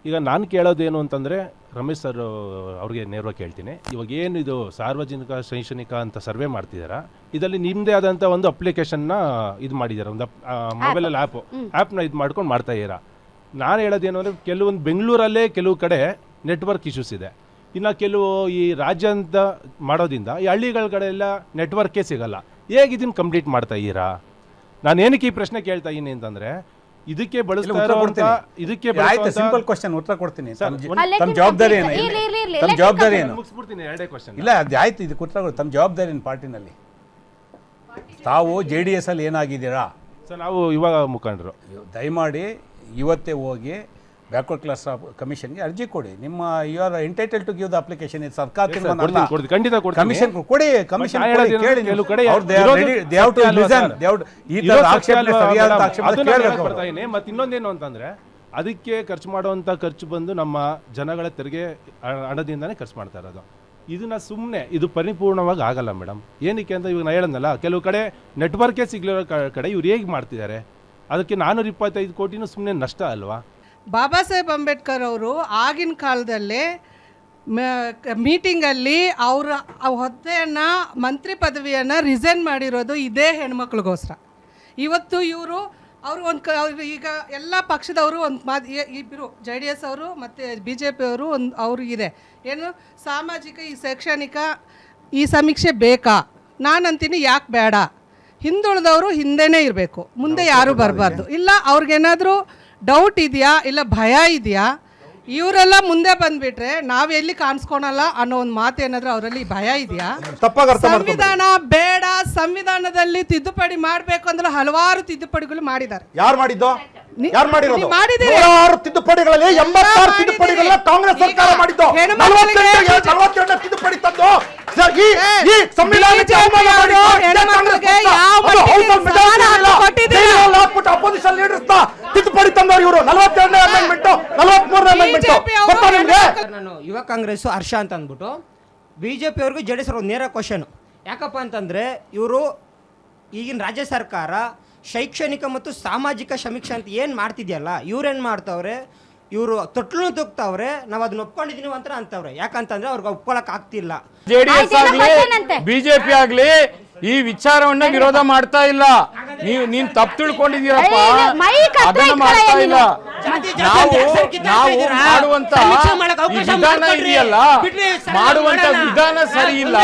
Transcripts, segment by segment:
ಈಗ ನಾನು ಕೇಳೋದೇನು ಅಂತಂದರೆ ರಮೇಶ್ ಸರ್ ಅವ್ರಿಗೆ ನೇರವಾಗಿ ಕೇಳ್ತೀನಿ. ಇವಾಗ ಏನು ಇದು ಸಾರ್ವಜನಿಕ ಶೈಕ್ಷಣಿಕ ಅಂತ ಸರ್ವೆ ಮಾಡ್ತಿದ್ದೀರಾ, ಇದರಲ್ಲಿ ನಿಮ್ಮದೇ ಆದಂಥ ಒಂದು ಅಪ್ಲಿಕೇಶನ್ನ ಇದು ಮಾಡಿದ್ದೀರಾ, ಒಂದು ಮೊಬೈಲಲ್ಲಿ ಆ್ಯಪ್ನ ಇದು ಮಾಡ್ಕೊಂಡು ಮಾಡ್ತಾ ಇದ್ದೀರಾ. ನಾನು ಹೇಳೋದೇನು ಅಂದರೆ ಕೆಲವೊಂದು ಬೆಂಗಳೂರಲ್ಲೇ ಕೆಲವು ಕಡೆ ನೆಟ್ವರ್ಕ್ ಇಶ್ಯೂಸ್ ಇದೆ. ಇನ್ನು ಕೆಲವು ಈ ರಾಜ್ಯ ಅಂತ ಮಾಡೋದ್ರಿಂದ ಈ ಹಳ್ಳಿಗಳ ಕಡೆ ಎಲ್ಲ ನೆಟ್ವರ್ಕೇ ಸಿಗಲ್ಲ. ಹೇಗೆ ಇದನ್ನು ಕಂಪ್ಲೀಟ್ ಮಾಡ್ತಾ ಇದ್ದೀರಾ? ನಾನು ಏನಕ್ಕೆ ಈ ಪ್ರಶ್ನೆ ಕೇಳ್ತಾ ಇದ್ದೀನಿ ಅಂತಂದರೆ ಇದಕ್ಕೆ ಬಳಸ್ತಾ ಇರೋಂಥ ಇದಕ್ಕೆ ಸಿಂಪಲ್ ಕ್ವಶನ್ ಉತ್ತರ ಕೊಡ್ತೀನಿ. ತಮ್ಮ ಜವಾಬ್ದಾರಿ ಏನು? ತಮ್ಮ ಜವಾಬ್ದಾರಿ ಏನು? ಮುಗಿಸ್ಬಿಡ್ತೀನಿ, ಎರಡೇ ಕ್ವಶನ್. ಇಲ್ಲ ಅದು ಆಯ್ತು, ಇದಕ್ಕೆ ಉತ್ತರ ಕೊಡಿ. ತಮ್ಮ ಜವಾಬ್ದಾರಿ ಏನು ಪಾರ್ಟಿನಲ್ಲಿ? ತಾವು JDS ಅಲ್ಲಿ ಏನಾಗಿದ್ದೀರಾ ಸರ್? ನಾವು ಇವಾಗ ಮುಖಂಡರು. ದಯಮಾಡಿ ಇವತ್ತೇ ಹೋಗಿ ಬ್ಯಾಕ್ವರ್ಡ್ ಕ್ಲಾಸ್ ಕಮಿಷನ್ಗೆ ಅರ್ಜಿ ಕೊಡಿ. ನಿಮ್ಮ you are entitled to give the application. ಇದು ಸರ್ಕಾರ ಖಂಡಿತ ಕಮಿಷನ್ ಕೊಡಿ. ಕಮಿಷನ್ ಕೇಳಿ. ಮತ್ತೆ ಇನ್ನೊಂದೇನು ಅಂತಂದ್ರೆ ಅದಕ್ಕೆ ಖರ್ಚು ಮಾಡುವಂತ ಖರ್ಚು ಬಂದು ನಮ್ಮ ಜನಗಳ ತೆರಿಗೆ ಹಣದಿಂದಾನೇ ಖರ್ಚು ಮಾಡ್ತಾ ಇರೋದು. ಇದನ್ನ ಸುಮ್ಮನೆ ಇದು ಪರಿಪೂರ್ಣವಾಗಿ ಆಗಲ್ಲ ಮೇಡಮ್. ಏನಕ್ಕೆ ಅಂತ ಇವಾಗ ನಾನು ಹೇಳೋದಲ್ಲ, ಕೆಲವು ಕಡೆ ನೆಟ್ವರ್ಕೇ ಸಿಗ್ಲಿರೋ ಕಡೆ ಇವ್ರು ಹೇಗೆ ಮಾಡ್ತಿದ್ದಾರೆ. ಅದಕ್ಕೆ 425 ಕೋಟಿನೂ ಸುಮ್ಮನೆ ನಷ್ಟ ಅಲ್ವಾ? ಬಾಬಾ ಸಾಹೇಬ್ ಅಂಬೇಡ್ಕರ್ ಅವರು ಆಗಿನ ಕಾಲದಲ್ಲೇ ಮೀಟಿಂಗಲ್ಲಿ ಅವರ ಹುದ್ದೆಯನ್ನು ಮಂತ್ರಿ ಪದವಿಯನ್ನು ರಿಸೈನ್ ಮಾಡಿರೋದು ಇದೇ ಹೆಣ್ಮಕ್ಳಿಗೋಸ್ಕರ. ಇವತ್ತು ಅವರು ಒಂದು ಈಗ ಎಲ್ಲ ಪಕ್ಷದವರು ಒಂದು ಇಬ್ಬರು JDS ಅವರು ಮತ್ತು BJP ಅವರು ಅವ್ರಿಗಿದೆ ಏನು ಸಾಮಾಜಿಕ ಈ ಶೈಕ್ಷಣಿಕ ಈ ಸಮೀಕ್ಷೆ ಬೇಕಾ? ನಾನಂತೀನಿ ಯಾಕೆ ಬೇಡ. ಹಿಂದುಳಿದವರು ಹಿಂದೆನೇ ಇರಬೇಕು, ಮುಂದೆ ಯಾರೂ ಬರಬಾರ್ದು. ಇಲ್ಲ ಅವ್ರಿಗೇನಾದರೂ ಡೌಟ್ ಇದೆಯಾ, ಇಲ್ಲ ಭಯ ಇದೆಯಾ, ಇವರೆಲ್ಲ ಮುಂದೆ ಬಂದ್ಬಿಟ್ರೆ ನಾವು ಎಲ್ಲಿ ಕಾಣಿಸ್ಕೊಳಲ್ಲ ಅನ್ನೋ ಒಂದು ಮಾತು ಏನಾದರೂ ಅವರಲ್ಲಿ ಭಯ ಇದೆಯಾ? ಸಂವಿಧಾನ ಬೇಡ, ಸಂವಿಧಾನದಲ್ಲಿ ತಿದ್ದುಪಡಿ ಮಾಡಬೇಕು ಅಂದ್ರೆ ಹಲವಾರು ತಿದ್ದುಪಡಿಗಳು ಮಾಡಿದ್ದಾರೆ. ಯಾರು ಮಾಡಿದ್ದು? ಯಾರು ಮಾಡಿರೋದು? ಮಾಡಿದ್ದೀರಿ. 106 ತಿದ್ದುಪಡಿಗಳಲ್ಲಿ 86 ತಿದ್ದುಪಡಿಗಳನ್ನ ಕಾಂಗ್ರೆಸ್ ಸರ್ಕಾರ ಮಾಡಿದ್ದು. 47 ತಿದ್ದುಪಡಿ ತಂದು ಈ ಸಂವಿಧಾನಕ್ಕೆ ಅವಮಾನ ಮಾಡಿದ್ದು ಅಪೋಸಿಷನ್ ಲೀಡರ್ಸ್ ತಿದ್ದುಪಡಿ ತಂದವರು ಇವರು. 42ನೇ ಅಮೆಂಡ್ಮೆಂಟ್, 43ನೇ ಅಮೆಂಡ್ಮೆಂಟ್ ಗೊತ್ತಾ ನಿಮಗೆ? ನಾನು ಯುವ ಕಾಂಗ್ರೆಸ್ ಹರ್ಷ ಅಂತ ಅಂದ್ಬಿಟ್ಟು BJP ಅವ್ರಿಗೂ JDS ಅವ್ರಿಗೆ ನೇರ ಕ್ವಶನ್. ಯಾಕಪ್ಪ ಅಂತಂದರೆ ಇವರು ಈಗಿನ ರಾಜ್ಯ ಸರ್ಕಾರ ಶೈಕ್ಷಣಿಕ ಮತ್ತು ಸಾಮಾಜಿಕ ಸಮೀಕ್ಷೆ ಅಂತ ಏನು ಮಾಡ್ತಿದೆಯಲ್ಲ, ಇವ್ರೇನು ಮಾಡ್ತಾವ್ರೆ, ಇವರು ತೊಟ್ಲು ತುಗ್ತಾವ್ರೆ. ನಾವು ಅದನ್ನ ಒಪ್ಕೊಂಡಿದೀನಿ ಅಂತ ಅಂತವ್ರೆ. ಯಾಕಂತಂದ್ರೆ ಅವ್ರಿಗೆ ಒಪ್ಕೊಳಕ್ ಆಗ್ತಿಲ್ಲ. JDS ಆಗ್ಲಿ BJP ಆಗ್ಲಿ ಈ ವಿಚಾರವನ್ನ ವಿರೋಧ ಮಾಡ್ತಾ ಇಲ್ಲ. ನೀನ್ ತಪ್ಪು ತಿಳ್ಕೊಂಡಿದ್ದೀರಪ್ಪ, ಅದನ್ನ ಮಾಡ್ತಾ ಇಲ್ಲ. ನಾವು ಮಾಡುವಂತ ಈ ವಿಧಾನ ಇದೆಯಲ್ಲ, ಮಾಡುವಂತ ವಿಧಾನ ಸರಿ ಇಲ್ಲ,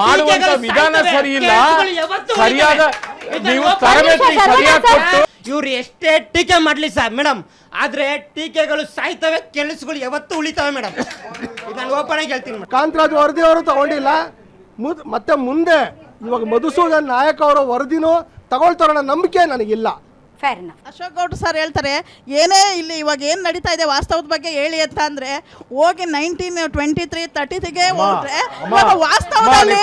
ಮಾಡುವಂತ ವಿಧಾನ ಸರಿ ಇಲ್ಲ. ಸರಿಯಾದ ನೀವು ತರಬೇತಿ ಸರಿಯಾಗಿ ಕೊಟ್ಟು ಇವ್ರು ಎಷ್ಟೇ ಟೀಕೆ ಮಾಡ್ಲಿ ಸರ್ ಮೇಡಮ್, ಆದ್ರೆ ಟೀಕೆಗಳು ಸಾಯ್ತವೆ, ಕೆಲಸಗಳು ಯಾವತ್ತೂ ಉಳಿತವೆ ಮೇಡಮ್. ನಾನು ಓಪನ್ ಆಗಿ ಹೇಳ್ತೀನಿ. ಕಾಂತರಾಜ್ ವರದಿ ಅವರು ತಗೊಂಡಿಲ್ಲ, ಮತ್ತೆ ಮುಂದೆ ಇವಾಗ ಮಧುಸೂದನ್ ನಾಯಕ್ ಅವರ ವರದಿನೂ ತಗೊಳ್ತಾರನ್ನ ನಂಬಿಕೆ ನನಗಿಲ್ಲ. ಅಶೋಕ್ ಗೌಡ್ರು ಸರ್ ಹೇಳ್ತಾರೆ ಏನೇ ಇಲ್ಲಿ ಇವಾಗ ಏನು ನಡೀತಾ ಇದೆ ವಾಸ್ತವದ ಬಗ್ಗೆ ಹೇಳಿ ಅಂತ ಅಂದ್ರೆ ಹೋಗಿ 1923 33ಗೆ ಹೋದ್ರೆ ವಾಸ್ತವದಲ್ಲಿ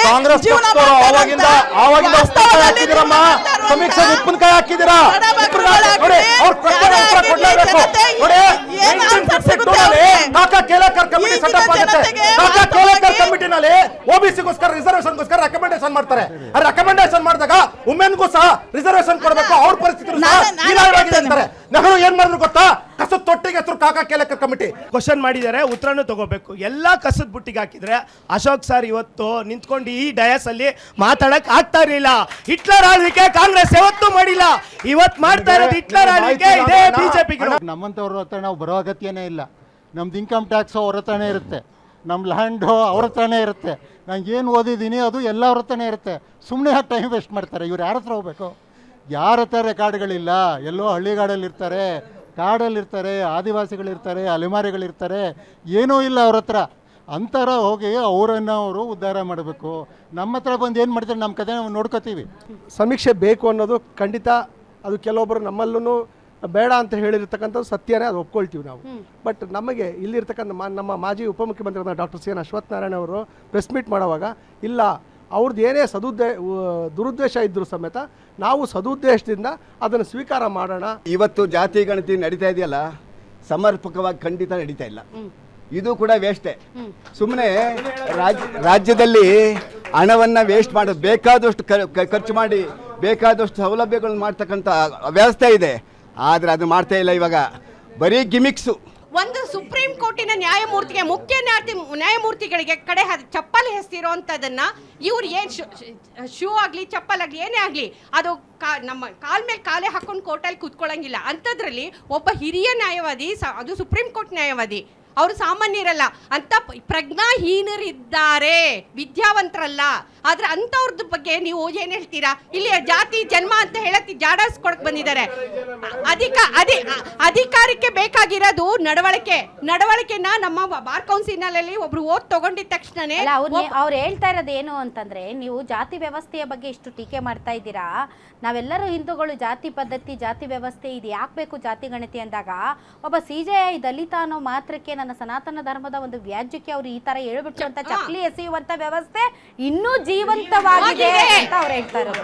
ಸಮೀಕ್ಷೆ ಉಪ್ಪಿನಕಾಯಿ ಹಾಕಿದ್ದೀರಾ? ಕಾಕಾ ಕೇಲೇಕರ್ ಕಮಿಟಿ ಸೆಟಪ್ ಆಗುತ್ತೆ. ಕಾಕಾ ಕೇಲೇಕರ್ ಕಮಿಟಿನಲ್ಲಿ OBCಗೋಸ್ಕರ ರಿಸರ್ವೇಶನ್ಗೋಸ್ಕರ ರೆಕಮೆಂಡೇಶನ್ ಮಾಡ್ತಾರೆ. ಆ ರೆಕಮೆಂಡೇಶನ್ ಮಾಡಿದಾಗ ವುಮೆನ್ಗೂ ಸಹ ರಿಸರ್ವೇಶನ್ ಕೊಡಬೇಕು. ಅವ್ರ ಪರಿಸ್ಥಿತಿ ನೆಹರು ಏನ್ ಮಾಡಿದ್ರು ಗೊತ್ತಾ? ಕಸದ ತೊಟ್ಟಿಗೆ ಹೆಸರು ಕಾಕಾ ಕೇಲೇಕರ್ ಕಮಿಟಿ. ಕ್ವಶನ್ ಮಾಡಿದ್ದಾರೆ, ಉತ್ತರನೂ ತಗೋಬೇಕು. ಎಲ್ಲಾ ಕಸದ ಬುಟ್ಟಿಗೆ ಹಾಕಿದ್ರೆ ಅಶೋಕ್ ಸರ್ ಇವತ್ತು ನಿಂತ್ಕೊಂಡು ಈ ಡಯಾಸ್ ಅಲ್ಲಿ ಮಾತಾಡಕ್ ಆಗ್ತಾ ಇರಲಿಲ್ಲ. ಹಿಟ್ಲರ್ ಆಳ್ವಿಕೆ ಕಾಂಗ್ರೆಸ್ ಯಾವತ್ತೂ ಮಾಡಿಲ್ಲ, ಇವತ್ತು ಮಾಡ್ತಾ ಇರೋದು ಹಿಟ್ಲರ್ ಆಳ್ವಿಕೆ ಇದೇ BJP. ನಮ್ಮಂತವ್ರ ಹತ್ರ ನಾವು ಬರೋ ಅಗತ್ಯನೇ ಇಲ್ಲ. ನಮ್ದು ಇನ್ಕಮ್ ಟ್ಯಾಕ್ಸ್ ಅವ್ರ ಹತ್ರನೇ ಇರುತ್ತೆ, ನಮ್ಮ ಲ್ಯಾಂಡು ಅವ್ರ ಹತ್ರನೇ ಇರುತ್ತೆ, ನಂಗೆ ಏನು ಓದಿದ್ದೀನಿ ಅದು ಎಲ್ಲ ಅವ್ರ ಹತ್ರನೇ ಇರುತ್ತೆ. ಸುಮ್ಮನೆ ಯಾಕೆ ಟೈಮ್ ವೇಸ್ಟ್ ಮಾಡ್ತಾರೆ? ಇವ್ರು ಯಾರ ಹತ್ರ ಹೋಗ್ಬೇಕು? ಯಾರ ಹತ್ರ ರೆಕಾರ್ಡ್ಗಳಿಲ್ಲ, ಎಲ್ಲೋ ಹಳ್ಳಿಗಾಡಲ್ಲಿರ್ತಾರೆ, ಕಾಡಲ್ಲಿರ್ತಾರೆ, ಆದಿವಾಸಿಗಳಿರ್ತಾರೆ, ಅಲೆಮಾರಿಗಳಿರ್ತಾರೆ, ಏನೂ ಇಲ್ಲ ಅವ್ರ ಹತ್ರ. ಅಂತರ ಹೋಗಿ ಅವರನ್ನು ಅವರು ಉದ್ಧಾರ ಮಾಡಬೇಕು. ನಮ್ಮ ಹತ್ರ ಬಂದು ಏನು ಮಾಡ್ತಾರೆ, ನಮ್ಮ ಕತೆ ನಾವು ನೋಡ್ಕೋತೀವಿ. ಸಮೀಕ್ಷೆ ಬೇಕು ಅನ್ನೋದು ಖಂಡಿತ, ಅದು ಕೆಲವೊಬ್ಬರು ನಮ್ಮಲ್ಲೂ ಬೇಡ ಅಂತ ಹೇಳಿರ್ತಕ್ಕಂಥದ್ದು ಸತ್ಯನೇ, ಅದು ಒಪ್ಕೊಳ್ತೀವಿ ನಾವು. ಬಟ್ ನಮಗೆ ಇಲ್ಲಿರ್ತಕ್ಕಂಥ ನಮ್ಮ ಮಾಜಿ ಉಪಮುಖ್ಯಮಂತ್ರಿ ಡಾಕ್ಟರ್ CN ಅಶ್ವತ್ಥನಾರಾಯಣ ಅವರು ಪ್ರೆಸ್ ಮೀಟ್ ಮಾಡುವಾಗ ಇಲ್ಲ ಅವ್ರದ್ದು ಏನೇ ದುರುದ್ದೇಶ ಇದ್ದರೂ ಸಮೇತ ನಾವು ಸದುದ್ದೇಶದಿಂದ ಅದನ್ನು ಸ್ವೀಕಾರ ಮಾಡೋಣ. ಇವತ್ತು ಜಾತಿ ಗಣತಿ ನಡೀತಾ ಇದೆಯಲ್ಲ, ಸಮರ್ಪಕವಾಗಿ ಖಂಡಿತ ನಡೀತಾ ಇಲ್ಲ. ಇದು ಕೂಡ ವೇಸ್ಟೇ. ಸುಮ್ಮನೆ ರಾಜ್ಯದಲ್ಲಿ ಹಣವನ್ನು ವೇಸ್ಟ್ ಮಾಡೋದು, ಬೇಕಾದಷ್ಟು ಖರ್ಚು ಮಾಡಿ ಬೇಕಾದಷ್ಟು ಸೌಲಭ್ಯಗಳನ್ನು ಮಾಡ್ತಕ್ಕಂಥ ವ್ಯವಸ್ಥೆ ಇದೆ, ಆದರೆ ಅದು ಮಾಡ್ತಾ ಇಲ್ಲ. ಇವಾಗ ಬರೀ ಗಿಮಿಕ್ಸು. ಒಂದು ಸುಪ್ರೀಂ ಕೋರ್ಟಿನ ನ್ಯಾಯಮೂರ್ತಿಗೆ ಮುಖ್ಯ ನ್ಯಾಯಮೂರ್ತಿಗಳಿಗೆ ಕಡೆ ಚಪ್ಪಲಿ ಹೆಸ್ತಿರೋ ಅಂಥದ್ದನ್ನ ಇವ್ರು ಏನು ಶೂ ಆಗಲಿ ಚಪ್ಪಲ್ ಆಗಲಿ ಏನೇ ಆಗಲಿ ಅದು ನಮ್ಮ ಕಾಲ್ ಮೇಲೆ ಕಾಲೇ ಹಾಕೊಂಡು ಕೋರ್ಟಲ್ಲಿ ಕೂತ್ಕೊಳ್ಳಂಗಿಲ್ಲ. ಅಂಥದ್ರಲ್ಲಿ ಒಬ್ಬ ಹಿರಿಯ ನ್ಯಾಯವಾದಿ ಅದು ಸುಪ್ರೀಂ ಕೋರ್ಟ್ ನ್ಯಾಯವಾದಿ, ಅವರು ಸಾಮಾನ್ಯರಲ್ಲ, ಅಂತ ಪ್ರಜ್ಞಾಹೀನರಿದ್ದಾರೆ, ವಿದ್ಯಾವಂತರಲ್ಲ. ಆದ್ರೆ ಅಂಥವ್ರದ್ದು ಬಗ್ಗೆ ನೀವು ಏನು ಹೇಳ್ತೀರಾ? ಇಲ್ಲಿ ಜಾತಿ ಜನ್ಮ ಅಂತ ಹೇಳತ್ತಿ ಜಾಡಸ್ಕೊಡಕ್ ಬಂದಿದ್ದಾರೆ. ಅಧಿಕಾರಕ್ಕೆ ಬೇಕಾಗಿರೋದು ನಡವಳಿಕೆನ ನಮ್ಮ ಬಾರ್ ಕೌನ್ಸಿಲ್ನಲ್ಲಿ ಒಬ್ರು ಓದ್ ತಗೊಂಡಿದ ತಕ್ಷಣನೇ ಅವ್ರು ಹೇಳ್ತಾ ಇರೋದು ಏನು ಅಂತಂದ್ರೆ, ನೀವು ಜಾತಿ ವ್ಯವಸ್ಥೆಯ ಬಗ್ಗೆ ಇಷ್ಟು ಟೀಕೆ ಮಾಡ್ತಾ ಇದ್ದೀರಾ, ನಾವೆಲ್ಲರೂ ಹಿಂದೂಗಳು, ಜಾತಿ ಪದ್ಧತಿ ಜಾತಿ ವ್ಯವಸ್ಥೆ ಇದು ಯಾಕೆ ಬೇಕು ಜಾತಿ ಗಣತಿ ಅಂದಾಗ ಒಬ್ಬ CJI ದಲಿತ ಅನ್ನೋ ಮಾತ್ರಕ್ಕೆ ನನ್ನ ಸನಾತನ ಧರ್ಮದ ಒಂದು ವ್ಯಾಜ್ಯಕ್ಕೆ ಅವರು ಈ ತರ ಹೇಳ್ಬಿಟ್ಟು ಅಂತ ಚಕ್ಲಿ ಎಸೆಯುವಂತ ವ್ಯವಸ್ಥೆ ಇನ್ನೂ ಜೀವಂತವಾಗಿದೆ ಅಂತ ಅವ್ರು ಹೇಳ್ತಾ ಇರೋದು.